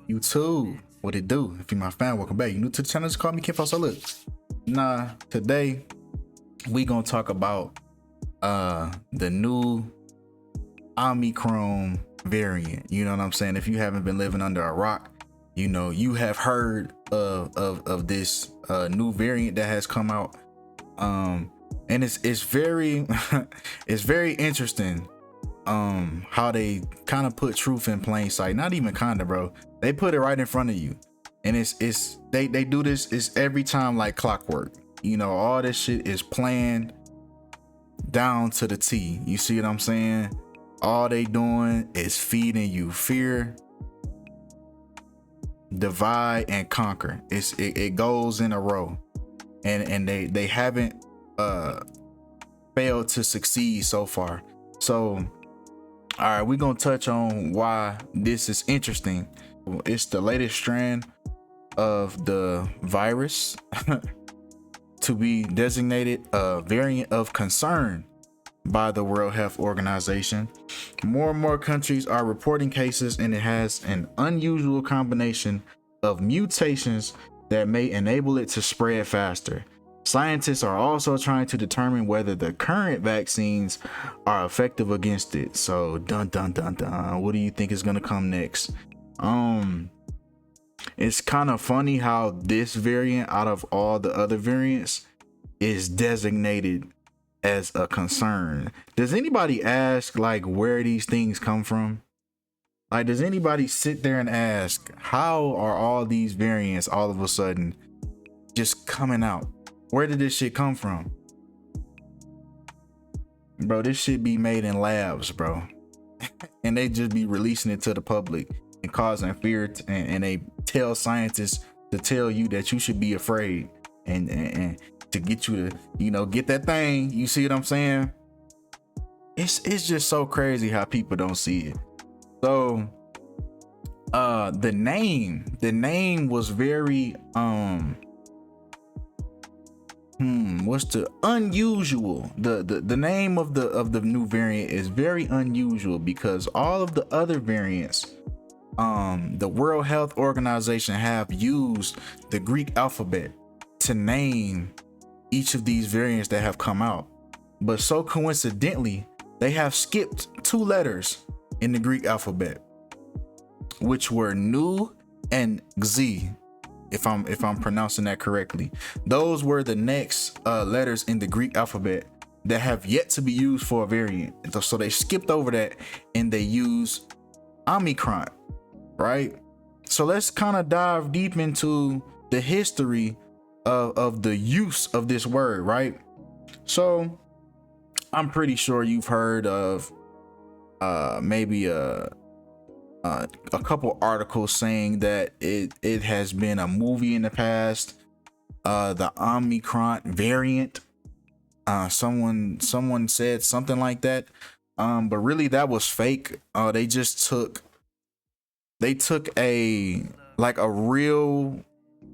You too. What it do? If you're my fan, welcome back. You new to the channel, just call me Kinfolk. So look, today we gonna talk about the new Omicron variant. You know what I'm saying? If you haven't been living under a rock, you know you have heard of this new variant that has come out. And it's very it's very interesting how they kind of put truth in plain sight. Not even kinda, bro, they put it right in front of you. And they do this is every time like clockwork. You know, all this shit is planned down to the T. You see what I'm saying? All they doing is feeding you fear, divide and conquer. It goes in a row, and they haven't failed to succeed so far. So all right, we're gonna touch on why this is interesting. It's the latest strand of the virus to be designated a variant of concern by the World Health Organization. More and more countries are reporting cases, and it has an unusual combination of mutations that may enable it to spread faster. Scientists are also trying to determine whether the current vaccines are effective against it. So dun dun dun dun. What do you think is gonna come next? It's kind of funny how this variant out of all the other variants is designated as a concern. Does anybody ask like where these things come from? Like, does anybody sit there and ask, how are all these variants all of a sudden just coming out? Where did this shit come from? Bro, this shit be made in labs, bro. And they just be releasing it to the public and causing fear, and they tell scientists to tell you that you should be afraid and to get you to, you know, get that thing. You see what I'm saying? It's just so crazy how people don't see it. So the name was very what's the unusual, the name of the new variant is very unusual, because all of the other variants, the World Health Organization have used the Greek alphabet to name each of these variants that have come out, but so coincidentally they have skipped 2 letters in the Greek alphabet, which were Nu and Xi. If I'm pronouncing that correctly, those were the next letters in the Greek alphabet that have yet to be used for a variant. So they skipped over that and they used Omicron, right? So let's kind of dive deep into the history of the use of this word, right? So I'm pretty sure you've heard of maybe a couple articles saying that it has been a movie in the past, the Omicron variant. Someone said something like that, but really that was fake. They took a real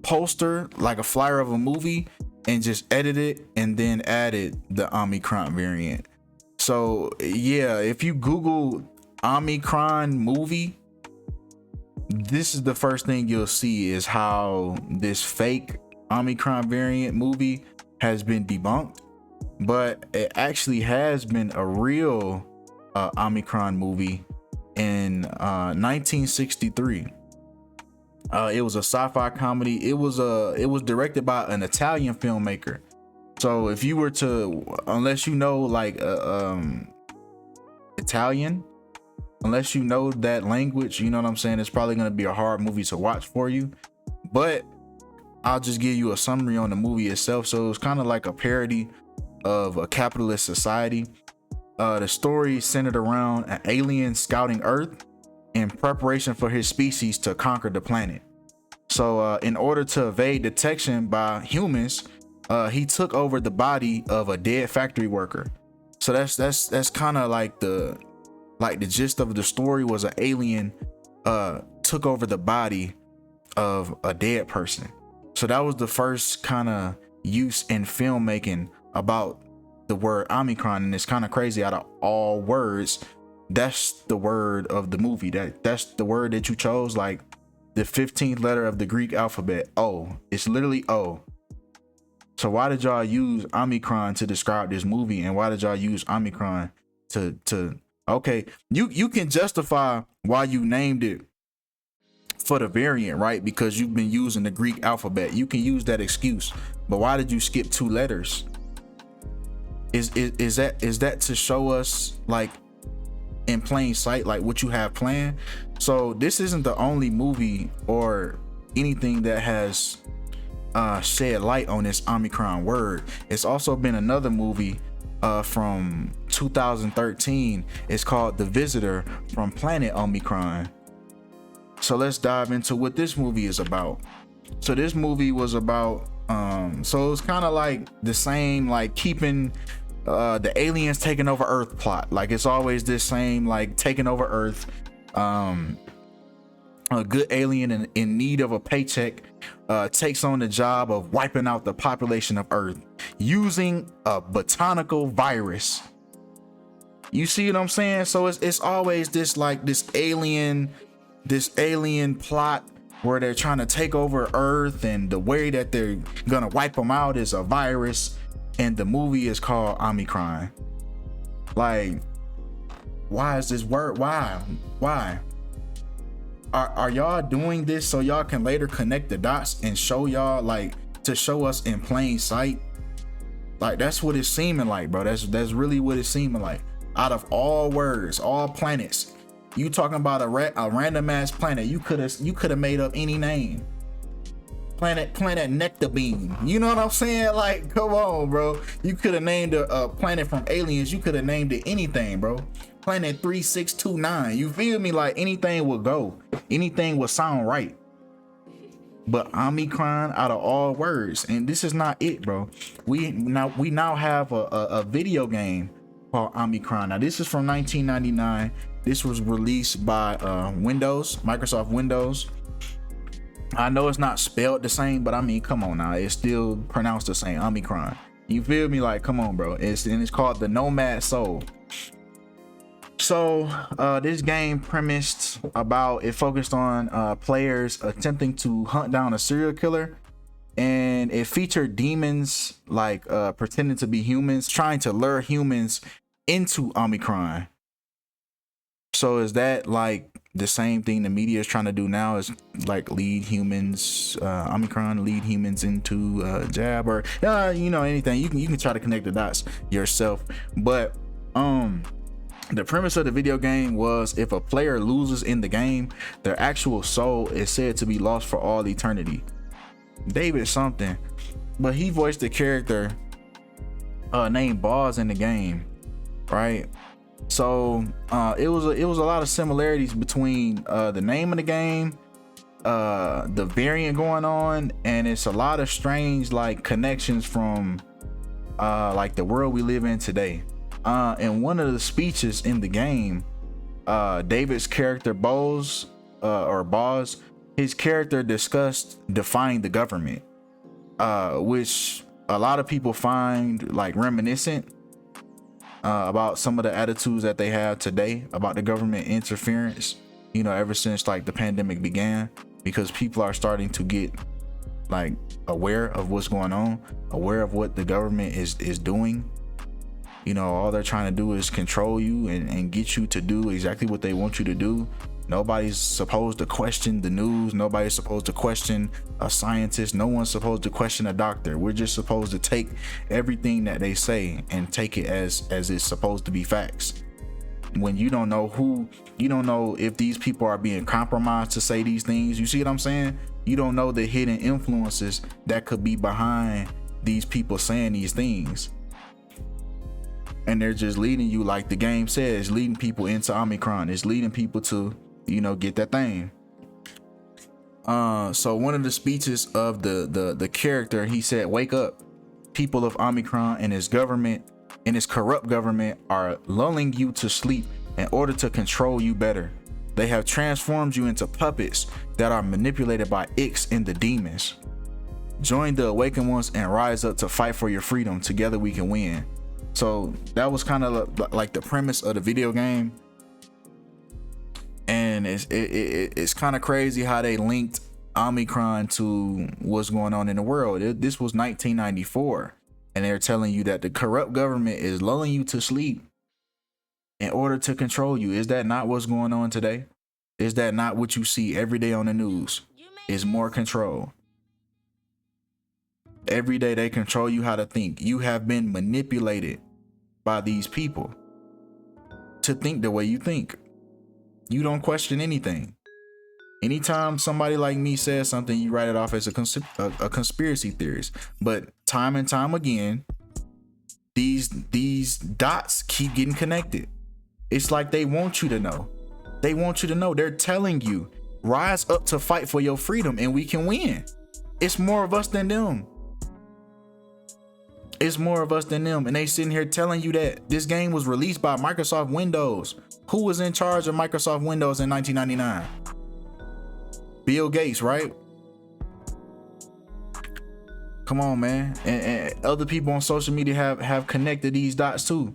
poster, like a flyer of a movie, and just edited it and then added the Omicron variant. So yeah, if you Google Omicron movie, this is the first thing you'll see, is how this fake Omicron variant movie has been debunked, but it actually has been a real Omicron movie in 1963. It was a sci-fi comedy. It was directed by an Italian filmmaker. So if you were to, unless you know like Italian, unless you know that language, you know what I'm saying, it's probably going to be a hard movie to watch for you. But I'll just give you a summary on the movie itself. So it's kind of like a parody of a capitalist society. The story centered around an alien scouting Earth in preparation for his species to conquer the planet. So in order to evade detection by humans, he took over the body of a dead factory worker. So that's kind of like the gist of the story, was an alien took over the body of a dead person. So that was the first kind of use in filmmaking about the word Omicron. And it's kind of crazy, out of all words, that's the word of the movie. That's the word that you chose. Like, the 15th letter of the Greek alphabet, O. It's literally O. So why did y'all use Omicron to describe this movie, and why did y'all use Omicron to okay, you can justify why you named it for the variant, right? Because you've been using the Greek alphabet. You can use that excuse. But why did you skip 2 letters? Is that to show us like in plain sight like what you have planned? So this isn't the only movie or anything that has shed light on this Omicron word. It's also been another movie from 2013. It's called The Visitor from Planet Omicron. So let's dive into what this movie is about. So this movie was about so it's kind of like the same, like keeping the aliens taking over Earth plot. Like it's always this same, like taking over Earth. A good alien in need of a paycheck takes on the job of wiping out the population of Earth using a botanical virus. You see what I'm saying? So it's always this like this alien plot where they're trying to take over Earth, and the way that they're gonna wipe them out is a virus, and the movie is called Omicron. Like, why is this word? Why are y'all doing this so y'all can later connect the dots and show y'all, like, to show us in plain sight? Like, that's what it's seeming like, bro. That's really what it's seeming like. Out of all words, all planets, you talking about a random ass planet, you could have made up any name. Planet Nectar Bean. You know what I'm saying? Like, come on, bro. You could have named a planet from Aliens. You could have named it anything, bro. Planet 3629. You feel me? Like anything would go. Anything would sound right. But Omicron out of all words, and this is not it, bro. We now have a video game called Omicron. Now this is from 1999. This was released by Microsoft Windows. I know it's not spelled the same, but I mean, come on now, it's still pronounced the same, Omicron. You feel me? Like, come on, bro. It's called the Nomad Soul. So this game it focused on players attempting to hunt down a serial killer, and it featured demons like pretending to be humans, trying to lure humans into Omicron. So is that like the same thing the media is trying to do now, is like lead humans, Omicron lead humans into jab, or anything? You can try to connect the dots yourself. But the premise of the video game was, if a player loses in the game, their actual soul is said to be lost for all eternity. David something, but he voiced the character named Boz in the game, right? So it was a lot of similarities between the name of the game, the variant going on, and it's a lot of strange like connections from like the world we live in today. In one of the speeches in the game, David's character Boz, his character discussed defying the government, which a lot of people find like reminiscent about some of the attitudes that they have today about the government interference, ever since like the pandemic began, because people are starting to get like aware of what's going on, aware of what the government is doing. All they're trying to do is control you and get you to do exactly what they want you to do. Nobody's supposed to question the news. Nobody's supposed to question a scientist. No one's supposed to question a doctor. We're just supposed to take everything that they say and take it as it's supposed to be facts. When you don't know if these people are being compromised to say these things. You see what I'm saying? You don't know the hidden influences that could be behind these people saying these things. And they're just leading you, like the game says, leading people into Omicron. It's leading people to, get that thing. So one of the speeches of the character, he said, "Wake up, people of Omicron and his government and his corrupt government are lulling you to sleep in order to control you better. They have transformed you into puppets that are manipulated by Ix and the demons. Join the awakened ones and rise up to fight for your freedom. Together we can win." So that was kind of like the premise of the video game. And and it's kind of crazy how they linked Omicron to what's going on in the world. This was 1994, and they're telling you that the corrupt government is lulling you to sleep in order to control you. Is that not what's going on today? Is that not what you see every day on the news? Is more control. Every day they control you how to think. You have been manipulated by these people to think the way you think. You don't question anything. Anytime somebody like me says something, you write it off as a conspiracy theorist. But time and time again, these dots keep getting connected. It's like they want you to know. They want you to know. They're telling you, rise up to fight for your freedom and we can win. It's more of us than them. It's more of us than them. And they sitting here telling you that this game was released by Microsoft Windows. Who was in charge of Microsoft Windows in 1999? Bill Gates, right? Come on, man. And other people on social media have connected these dots too.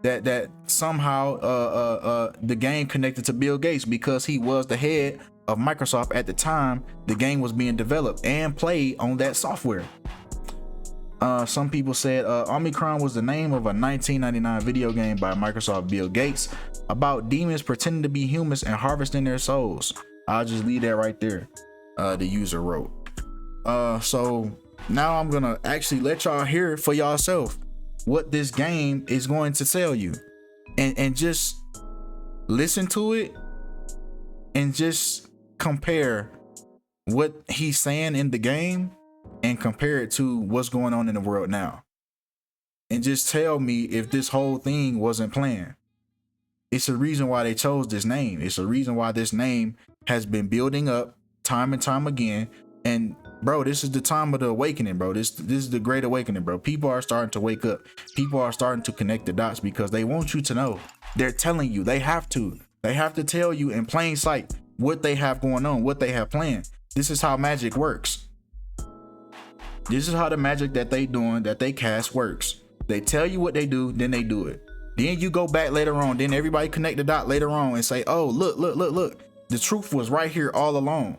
That somehow the game connected to Bill Gates because he was the head of Microsoft at the time the game was being developed and played on that software. Some people said Omicron was the name of a 1999 video game by Microsoft Bill Gates about demons pretending to be humans and harvesting their souls. I'll just leave that right there. The user wrote. So now I'm gonna actually let y'all hear for yourself what this game is going to tell you, and just listen to it and just compare what he's saying in the game and compare it to what's going on in the world now, and just tell me if this whole thing wasn't planned. It's a reason why they chose this name. It's a reason why this name has been building up time and time again. And bro, this is the time of the awakening, bro. This is the great awakening, bro. People are starting to wake up. People are starting to connect the dots because they want you to know. They're telling you. They have to tell you in plain sight what they have going on, what they have planned. This is how magic works. This is how the magic that they doing, that they cast, works. They tell you what they do, then they do it. Then you go back later on. Then everybody connect the dot later on and say, oh, look. The truth was right here all along.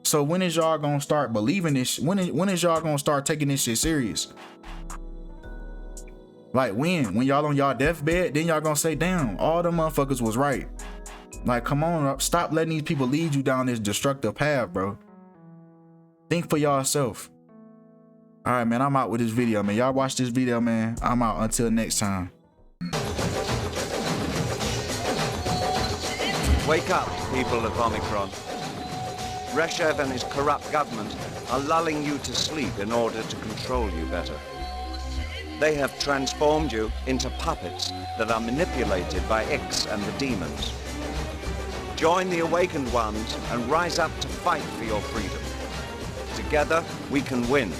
So when is y'all gonna start believing this? When is y'all gonna start taking this shit serious? Like when y'all on y'all deathbed, then y'all gonna say, damn, all the motherfuckers was right. Like, come on, stop letting these people lead you down this destructive path, bro. Think for yourself. All right, man, I'm out with this video, man. Y'all watch this video, man. I'm out until next time. Wake up, people of Omicron. Reshev and his corrupt government are lulling you to sleep in order to control you better. They have transformed you into puppets that are manipulated by X and the demons. Join the awakened ones and rise up to fight for your freedom. Together, we can win.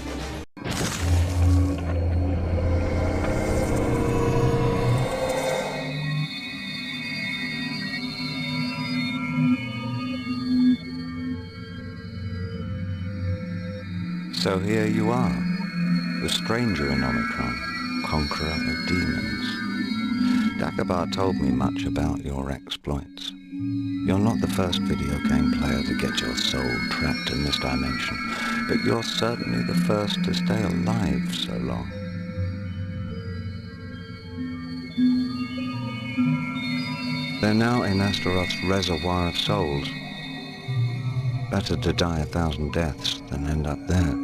So here you are, the stranger in Omicron, conqueror of demons. Dagobah told me much about your exploits. You're not the first video game player to get your soul trapped in this dimension, but you're certainly the first to stay alive so long. They're now in Astaroth's reservoir of souls. Better to die 1,000 deaths than end up there.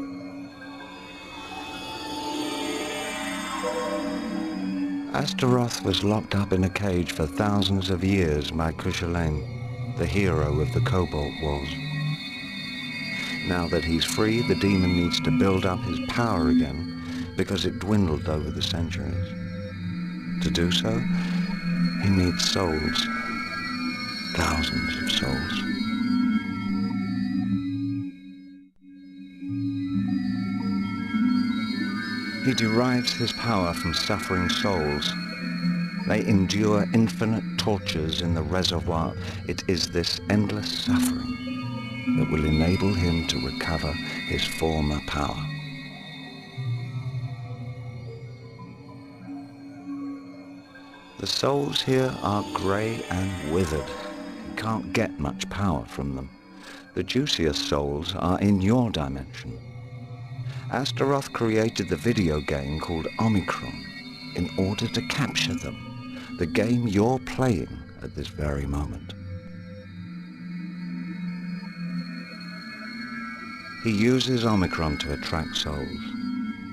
Astaroth was locked up in a cage for thousands of years by Cuchulainn, the hero of the Cobalt Wars. Now that he's free, the demon needs to build up his power again because it dwindled over the centuries. To do so, he needs souls. Thousands of souls. He derives his power from suffering souls. They endure infinite tortures in the reservoir. It is this endless suffering that will enable him to recover his former power. The souls here are grey and withered, can't get much power from them. The juiciest souls are in your dimension. Astaroth created the video game called Omicron in order to capture them, the game you're playing at this very moment. He uses Omicron to attract souls.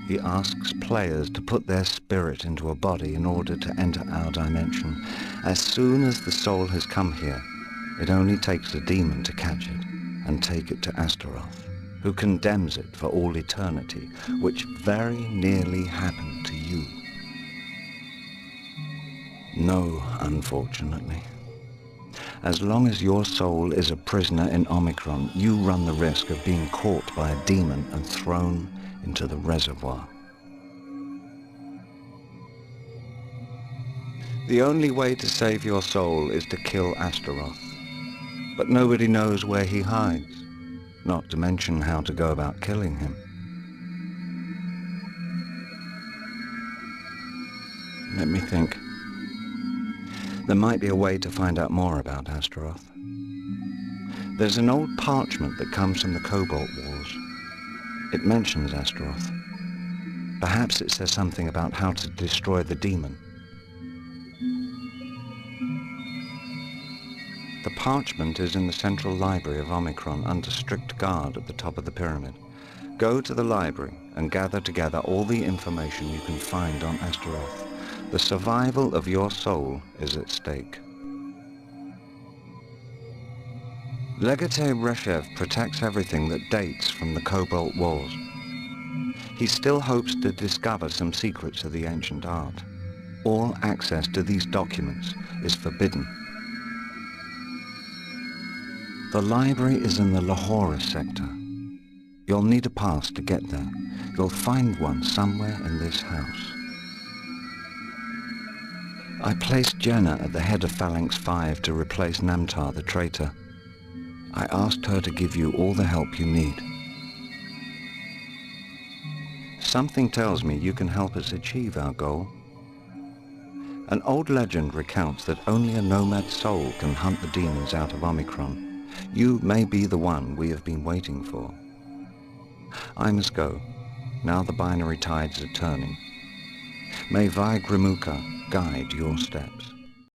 He asks players to put their spirit into a body in order to enter our dimension. As soon as the soul has come here, it only takes a demon to catch it and take it to Astaroth, who condemns it for all eternity, which very nearly happened to you. No, unfortunately. As long as your soul is a prisoner in Omicron, you run the risk of being caught by a demon and thrown into the reservoir. The only way to save your soul is to kill Astaroth. But nobody knows where he hides, not to mention how to go about killing him. Let me think. There might be a way to find out more about Astaroth. There's an old parchment that comes from the Cobalt Wars. It mentions Astaroth. Perhaps it says something about how to destroy the demon. The parchment is in the central library of Omicron under strict guard at the top of the pyramid. Go to the library and gather together all the information you can find on Astaroth. The survival of your soul is at stake. Legate Reshev protects everything that dates from the Cobalt Wars. He still hopes to discover some secrets of the ancient art. All access to these documents is forbidden. The library is in the Lahore sector. You'll need a pass to get there. You'll find one somewhere in this house. I placed Jenna at the head of Phalanx 5 to replace Namtar the traitor. I asked her to give you all the help you need. Something tells me you can help us achieve our goal. An old legend recounts that only a nomad soul can hunt the demons out of Omicron. You may be the one we have been waiting for. I must go. Now the binary tides are turning. May Vaigramukha guide your steps.